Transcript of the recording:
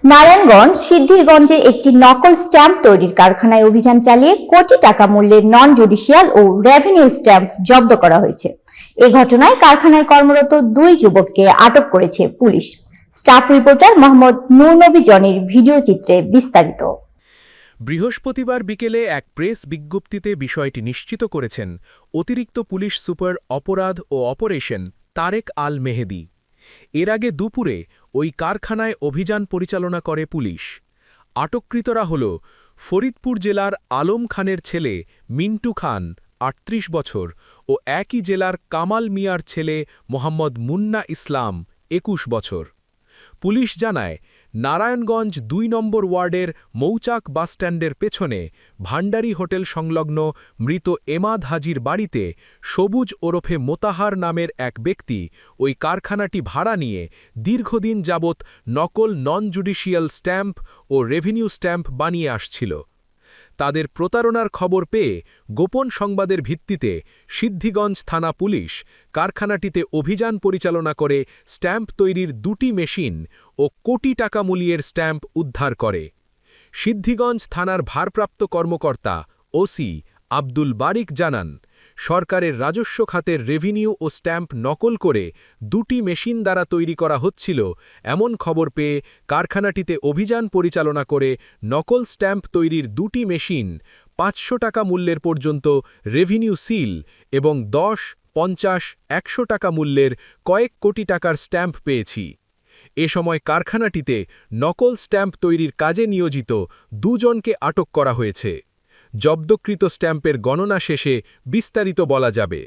নারায়ণগঞ্জ সিদ্ধিরগঞ্জে একটি নকল স্ট্যাম্প তৈরির কারখানায় অভিযান চালিয়ে কোটি টাকা মূল্যের নন জুডিশিয়াল ও রেভিনিউ স্ট্যাম্প জব্দ করা হয়েছে। এ ঘটনায় কারখানায় কর্মরত দুই যুবককে আটক করেছে পুলিশ। স্টাফ রিপোর্টার মোহাম্মদ নূরনবী জনির ভিডিও চিত্রে বিস্তারিত। বৃহস্পতিবার বিকেলে এক প্রেস বিজ্ঞপ্তিতে বিষয়টি নিশ্চিত করেছেন অতিরিক্ত পুলিশ সুপার অপরাধ ও অপারেশন তারেক আল মেহেদি। এর আগে দুপুরে ওই কারখানায় অভিযান পরিচালনা করে পুলিশ। আটককৃতরা হল ফরিদপুর জেলার আলম খানের ছেলে মিন্টু খান ৩৮ বছর ও একই জেলার কামাল মিয়ার ছেলে মোহাম্মদ মুন্না ইসলাম ২১ বছর। পুলিশ জানায়, নারায়ণগঞ্জ ২ নম্বর ওয়ার্ডের মৌচাক বাসস্ট্যান্ডের পেছনে ভান্ডারী হোটেল সংলগ্ন মৃত এমাদ হাজির বাড়িতে সবুজ ওরফে মোতাহার নামের এক ব্যক্তি ওই কারখানাটি ভাড়া নিয়ে দীর্ঘদিন যাবৎ নকল নন জুডিশিয়াল স্ট্যাম্প ও রেভিনিউ স্ট্যাম্প বানিয়ে আসছিল। তাদের প্রতারণার খবর পেয়ে গোপন সংবাদের ভিত্তিতে সিদ্ধিগঞ্জ থানা পুলিশ কারখানাটিতে অভিযান পরিচালনা করে স্ট্যাম্প তৈরির ২টি মেশিন ও কোটি টাকা মূল্যের স্ট্যাম্প উদ্ধার করে। সিদ্ধিগঞ্জ থানার ভারপ্রাপ্ত কর্মকর্তা ওসি আব্দুল বারিক জানান, সরকারের রাজস্ব খাতের রেভিনিউ ও স্ট্যাম্প নকল করে ২টি মেশিন দ্বারা তৈরি করা হচ্ছিল এমন খবর পেয়ে কারখানাটিতে অভিযান পরিচালনা করে নকল স্ট্যাম্প তৈরির ২টি মেশিন, ৫০০ টাকা মূল্যের পর্যন্ত রেভিনিউ সিল এবং ১০, ৫০, ১০০ টাকা মূল্যের কয়েক কোটি টাকার স্ট্যাম্প পেয়েছি। এ সময় কারখানাটিতে নকল স্ট্যাম্প তৈরির কাজে নিয়োজিত ২ জনকে আটক করা হয়েছে। জব্দকৃত স্ট্যাম্পের গণনা শেষে বিস্তারিত বলা যাবে।